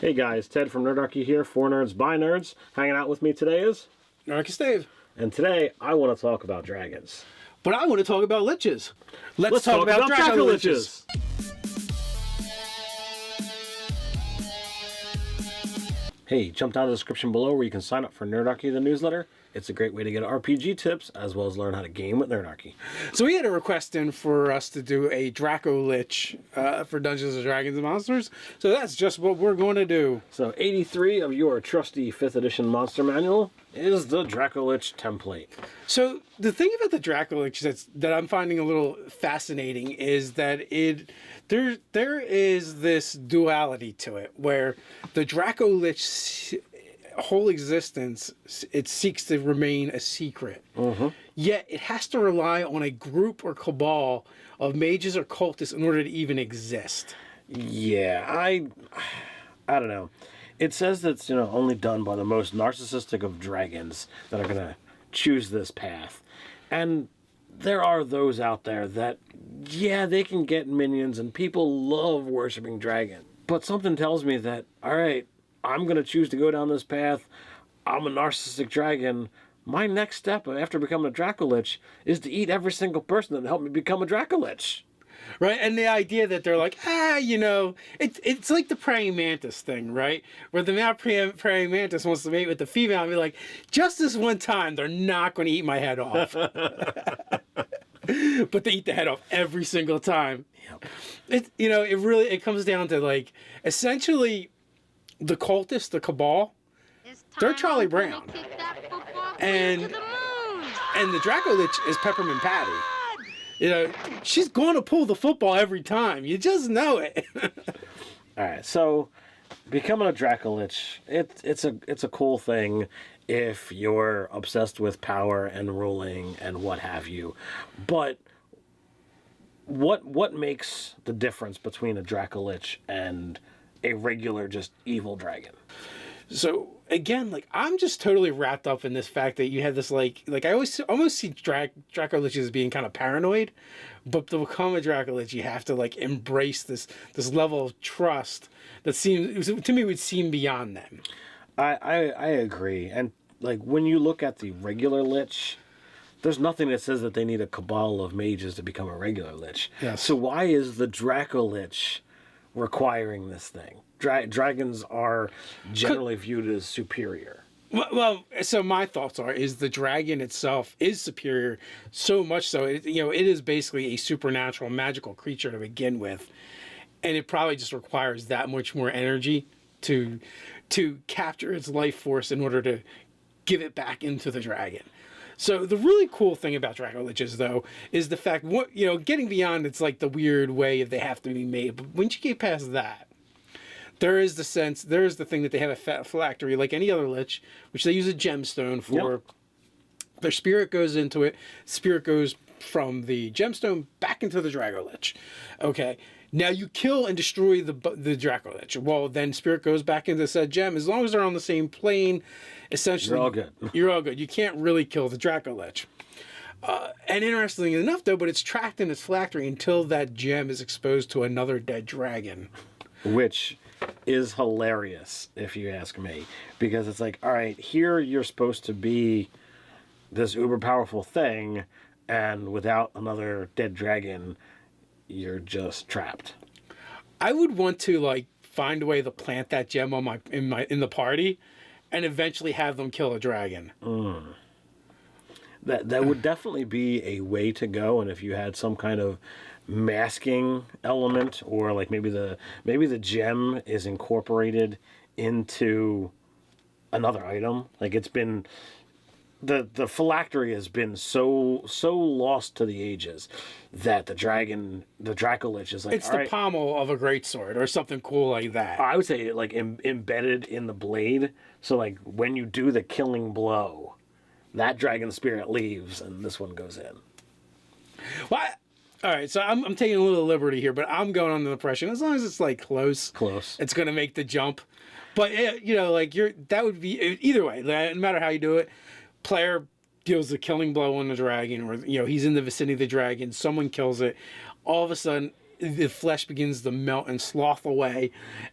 Hey guys, Ted from Nerdarchy here, for Nerds by Nerds. Hanging out with me today is... Nerdarchy Steve. And today, I want to talk about dragons. But I want to talk about liches. Let's talk about Dracoliches! Hey, jump down to the description below where you can sign up for Nerdarchy, the newsletter. It's a great way to get RPG tips, as well as learn how to game with Nerdarchy. So we had a request in for us to do a Dracolich for Dungeons & Dragons and Monsters. So that's just what we're going to do. So 83 of your trusty 5th edition monster manual is the Dracolich template. So the thing about the Dracolich that I'm finding a little fascinating is that there is this duality to it, where the Dracolich whole existence, it seeks to remain a secret. Yet it has to rely on a group or cabal of mages or cultists in order to even exist. Yeah, I don't know. It says that's, only done by the most narcissistic of dragons that are going to choose this path. And there are those out there that, yeah, they can get minions and people love worshiping dragon. But something tells me that, all right, I'm going to choose to go down this path. I'm a narcissistic dragon. My next step after becoming a Dracolich is to eat every single person that helped me become a Dracolich. Right, and the idea that they're like, it's like the praying mantis thing, right? Where the male praying mantis wants to mate with the female and be like, just this one time, they're not going to eat my head off. But they eat the head off every single time. Yep. It comes down to, like, essentially the cultists, the cabal, they're Charlie Brown. And the Dracolich is Peppermint Patty. She's going to pull the football every time. You just know it. All right, so becoming a Dracolich, it's a cool thing if you're obsessed with power and ruling and what have you. But what makes the difference between a Dracolich and a regular just evil dragon? So again, like, I'm just totally wrapped up in this fact that you have this like I almost see Dracoliches as being kind of paranoid, but to become a Dracolich, you have to like embrace this level of trust that would seem beyond them. I agree, and like when you look at the regular Lich, there's nothing that says that they need a cabal of mages to become a regular Lich. Yes. So why is the Dracolich requiring this thing? Dragons are generally viewed as superior. Well, so my thoughts is the dragon itself is superior, so much so it is basically a supernatural magical creature to begin with, and it probably just requires that much more energy to capture its life force in order to give it back into the dragon. So the really cool thing about Dracoliches, though, is the fact, getting beyond it's like the weird way they have to be made. But once you get past that, there is the thing that they have a phylactery like any other Lich, which they use a gemstone for. Yep. Their spirit goes into it. Spirit goes from the gemstone back into the Dracolich. Okay. Now you kill and destroy the Dracolich. Well, then spirit goes back into said gem. As long as they're on the same plane, essentially, you're all good. You're all good. You can't really kill the Dracolich. And interestingly enough, though, but it's trapped in its phylactery until that gem is exposed to another dead dragon. Which is hilarious, if you ask me. Because it's like, all right, here you're supposed to be this uber powerful thing, and without another dead dragon, you're just trapped. I would want to find a way to plant that gem in the party, and eventually have them kill a dragon. That would definitely be a way to go, and if you had some kind of masking element, or like maybe the gem is incorporated into another item, like it's been. The phylactery has been so lost to the ages that the Dracolich is like, it's the pommel of a greatsword or something cool like that. I would say like embedded in the blade, so like when you do the killing blow, that dragon spirit leaves and this one goes in. Well, all right, so I'm taking a little liberty here, but I'm going on the impression as long as it's like close, it's going to make the jump. But that would be either way. No matter how you do it. Player deals the killing blow on the dragon, or he's in the vicinity of the dragon, someone kills it, all of a sudden the flesh begins to melt and slough away,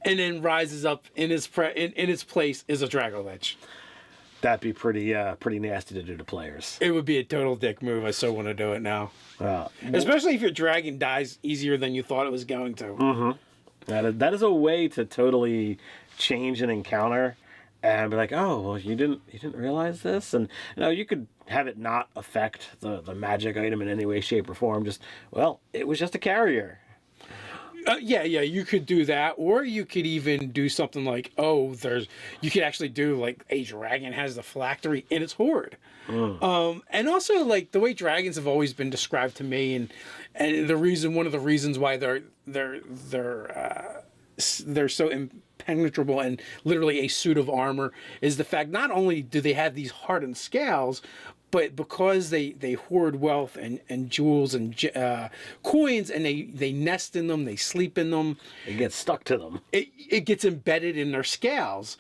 and then rises up in its in its place is a Dracolich. That'd be pretty nasty to do to players. It would be a total dick move. I so want to do it now. Especially if your dragon dies easier than you thought it was going to. Mm-hmm. That is a way to totally change an encounter and be like, oh, well, you didn't realize this? And you could have it not affect the magic item in any way, shape, or form. Just, well, it was just a carrier. Yeah, you could do that, or you could even do something like, you could actually do like a dragon has the phylactery in its hoard, and also like the way dragons have always been described to me, and one of the reasons why they're so impenetrable and literally a suit of armor is the fact not only do they have these hardened scales, but because they hoard wealth and jewels and coins, and they nest in them, they sleep in them. It gets stuck to them. It gets embedded in their scales.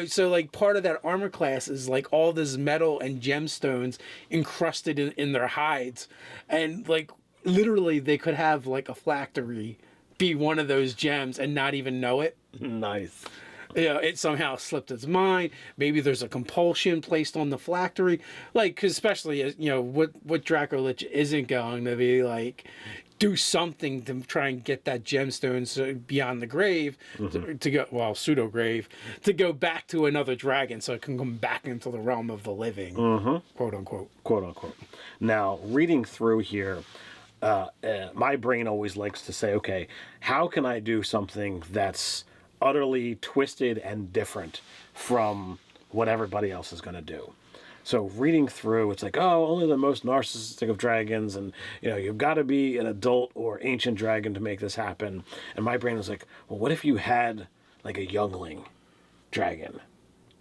So like part of that armor class is like all this metal and gemstones encrusted in their hides. And like literally they could have like a phylactery be one of those gems and not even know it. Nice. It somehow slipped its mind. Maybe there's a compulsion placed on the phylactery. Like, cause especially, what Dracolich isn't going to be like, do something to try and get that gemstone beyond the grave to go, pseudo grave, to go back to another dragon so it can come back into the realm of the living, quote unquote. Quote unquote. Now, reading through here, my brain always likes to say, okay, how can I do something that's utterly twisted and different from what everybody else is going to do? So reading through, it's like, only the most narcissistic of dragons, and you've got to be an adult or ancient dragon to make this happen. And my brain was like, well, what if you had like a youngling dragon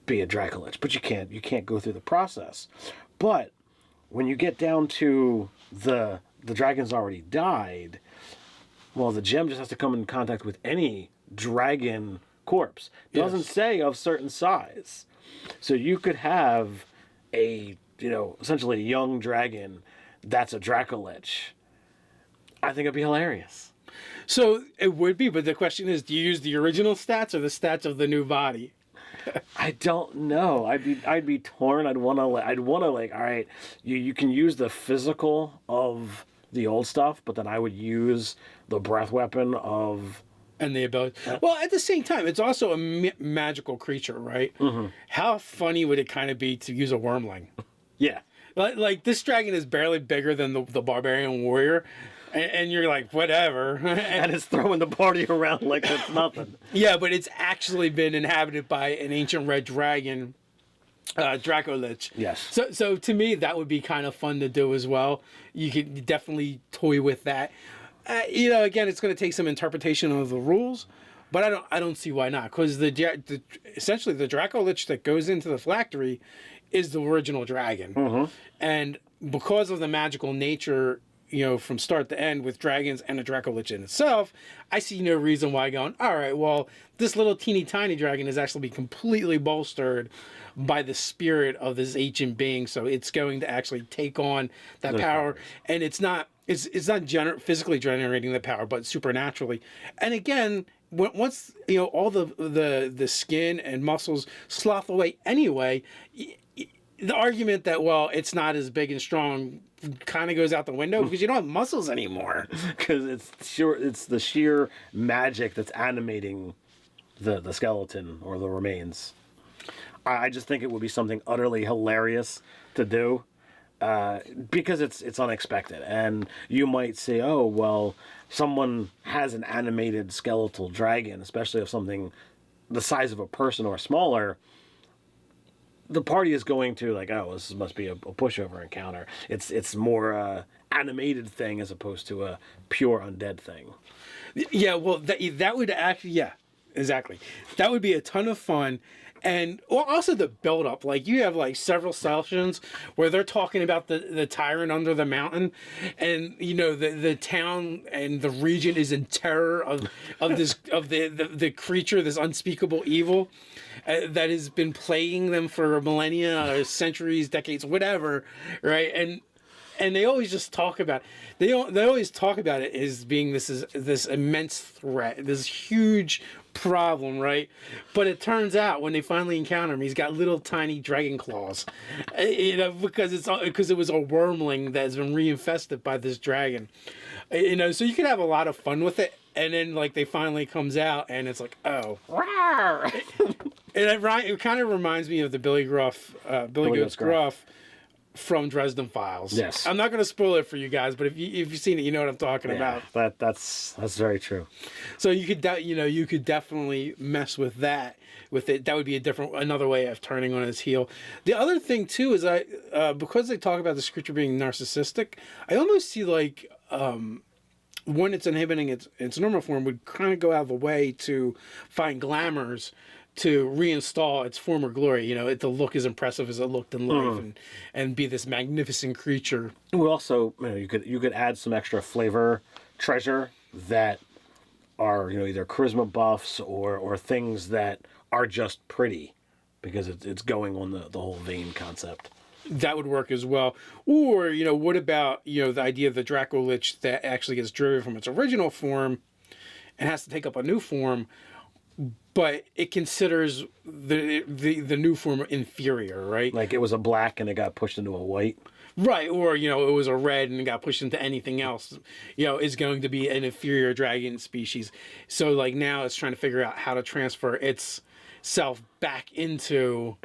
be a Dracolich? But you can't go through the process. But when you get down to the dragon's already died, well, the gem just has to come in contact with any dragon corpse. Doesn't say of certain size. So you could have essentially a young dragon that's a Dracolich. I think it'd be hilarious. So it would be, but the question is, do you use the original stats or the stats of the new body? I don't know. I'd be torn. I'd wanna all right, you can use the physical of the old stuff, but then I would use the breath weapon of... And the ability. Well, at the same time, it's also a magical creature, right? Mm-hmm. How funny would it kind of be to use a wormling? Yeah. Like this dragon is barely bigger than the barbarian warrior, and you're like, whatever. And it's throwing the party around like it's nothing. Yeah, but it's actually been inhabited by an ancient red dragon, Dracolich. Yes. So to me, that would be kind of fun to do as well. You could definitely toy with that. Again, it's going to take some interpretation of the rules, but I don't see why not. Because essentially the Dracolich that goes into the phylactery is the original dragon, and because of the magical nature, from start to end with dragons and a Dracolich in itself, I see no reason why going, all right, well, this little teeny tiny dragon is actually be completely bolstered by the spirit of this ancient being, so it's going to actually take on that power, and it's not physically generating the power, but supernaturally. And again, once all the skin and muscles slough away anyway, the argument that it's not as big and strong kind of goes out the window because you don't have muscles anymore. Because it's the sheer magic that's animating the skeleton or the remains. I just think it would be something utterly hilarious to do. Because it's unexpected, and you might say, oh, well, someone has an animated skeletal dragon, especially of something the size of a person or smaller. The party is going to like, oh, this must be a pushover encounter. It's more animated thing as opposed to a pure undead thing. Yeah, well, that would actually, exactly. That would be a ton of fun. And also the build up, like you have like several sessions where they're talking about the tyrant under the mountain, and the town and the region is in terror of the creature, this unspeakable evil that has been plaguing them for millennia, or centuries, decades, whatever, right? and they always just talk about they always talk about it as being this immense threat, this huge problem, right? But it turns out when they finally encounter him, he's got little tiny dragon claws, because it was a wormling that has been reinfested by this dragon, So you could have a lot of fun with it, and then like they finally comes out, and it's like, oh. It kind of reminds me of the Billy Goat's Gruff from Dresden Files. Yes. I'm not going to spoil it for you guys, but if you've seen it, you know what I'm talking about. That's very true. So you could definitely mess with that. With it, that would be another way of turning on his heel. The other thing too is because they talk about this creature being narcissistic, I almost see like when it's inhibiting its normal form, would kind of go out of the way to find glamours to reinstall its former glory, to look as impressive as it looked in life, and be this magnificent creature. It would also, you could add some extra flavor treasure that are, either charisma buffs or things that are just pretty, because it's going on the whole vein concept. That would work as well. Or, what about, the idea of the Dracolich that actually gets driven from its original form and has to take up a new form, but it considers the new form inferior, right? Like it was a black and it got pushed into a white. Right, or, it was a red and it got pushed into anything else, is going to be an inferior dragon species. So, like, now it's trying to figure out how to transfer itself back into...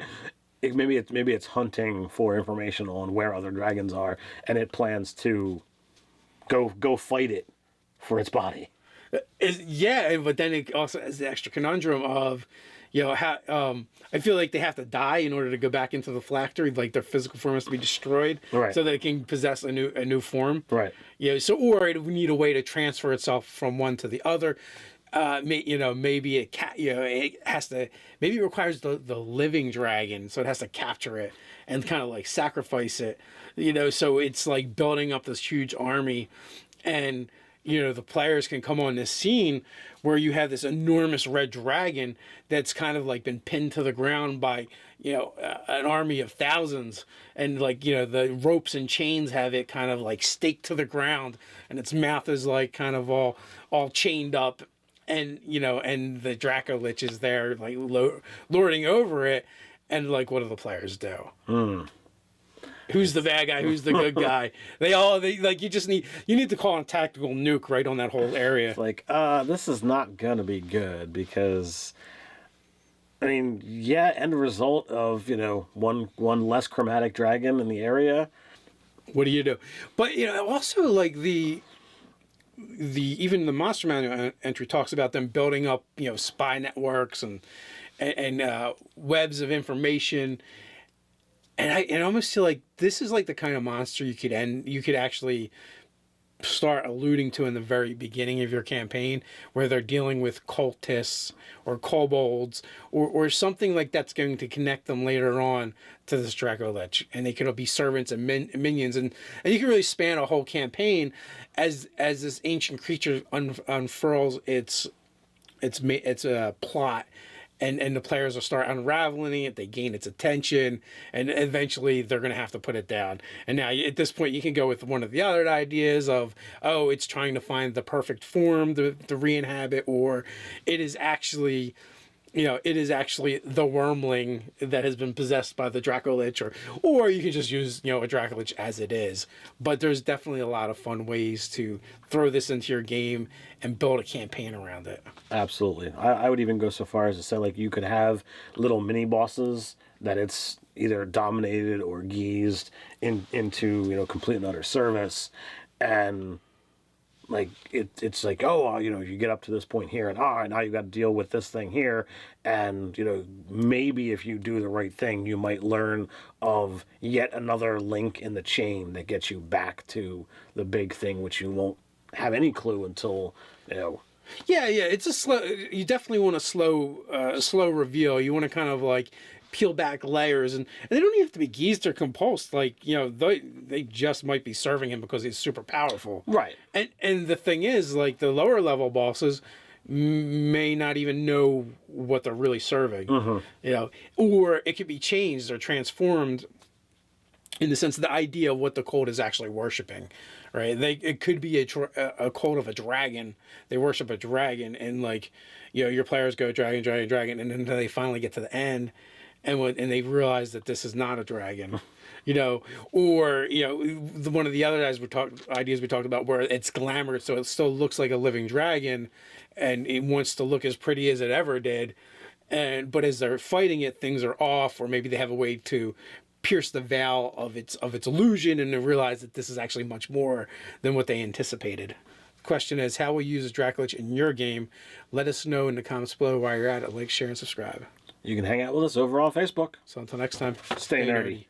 Maybe it's hunting for information on where other dragons are, and it plans to go fight it for its body. Yeah, but then it also has the extra conundrum of, how I feel like they have to die in order to go back into the phylactery. Like their physical form has to be destroyed, right, so that it can possess a new form. Right. Or it would need a way to transfer itself from one to the other. Maybe it has to. Maybe it requires the living dragon, so it has to capture it and kind of like sacrifice it. So it's like building up this huge army, and the players can come on this scene where you have this enormous red dragon that's kind of like been pinned to the ground by, an army of thousands. And like, the ropes and chains have it kind of like staked to the ground, and its mouth is like kind of all chained up. And, and the Dracolich is there like lording over it. And like, what do the players do? Who's the bad guy? Who's the good guy? You need to call on tactical nuke right on that whole area. It's like, this is not gonna be good because, end result of one less chromatic dragon in the area. What do you do? But also like even the Monster Manual entry talks about them building up spy networks and webs of information. And I almost feel like this is like the kind of monster you could actually start alluding to in the very beginning of your campaign, where they're dealing with cultists or kobolds or something like that's going to connect them later on to this Dracolich, and they could be servants and minions, and you can really span a whole campaign as this ancient creature unfurls its plot. And the players will start unraveling it. They gain its attention, and eventually they're going to have to put it down. And now at this point, you can go with one of the other ideas of, it's trying to find the perfect form to re-inhabit, or it is actually the wormling that has been possessed by the Dracolich, or you can just use, a Dracolich as it is. But there's definitely a lot of fun ways to throw this into your game and build a campaign around it. Absolutely. I would even go so far as to say, like, you could have little mini bosses that it's either dominated or geezed into, complete and utter service. And like it's like, you get up to this point here, and now you got to deal with this thing here, and maybe if you do the right thing, you might learn of yet another link in the chain that gets you back to the big thing, which you won't have any clue until Yeah, it's a slow. You definitely want a slow reveal. You want to kind of like peel back layers, and they don't even have to be geezed or compulsed. Like, they just might be serving him because he's super powerful. Right. And the thing is, like, the lower level bosses may not even know what they're really serving. Or it could be changed or transformed in the sense of the idea of what the cult is actually worshiping, right? It could be a cult of a dragon. They worship a dragon, and like, you know, your players go dragon, dragon, dragon, and then they finally get to the end, and they realize that this is not a dragon, you know, or you know, one of the other ideas we talked about where it's glamorous, so it still looks like a living dragon, and it wants to look as pretty as it ever did, but as they're fighting it, things are off, or maybe they have a way to pierce the veil of its illusion and to realize that this is actually much more than what they anticipated. The question is, how will you use Dracolich in your game? Let us know in the comments below. While you're at it, like, share, and subscribe. You can hang out with us over on Facebook. So until next time, Stay nerdy.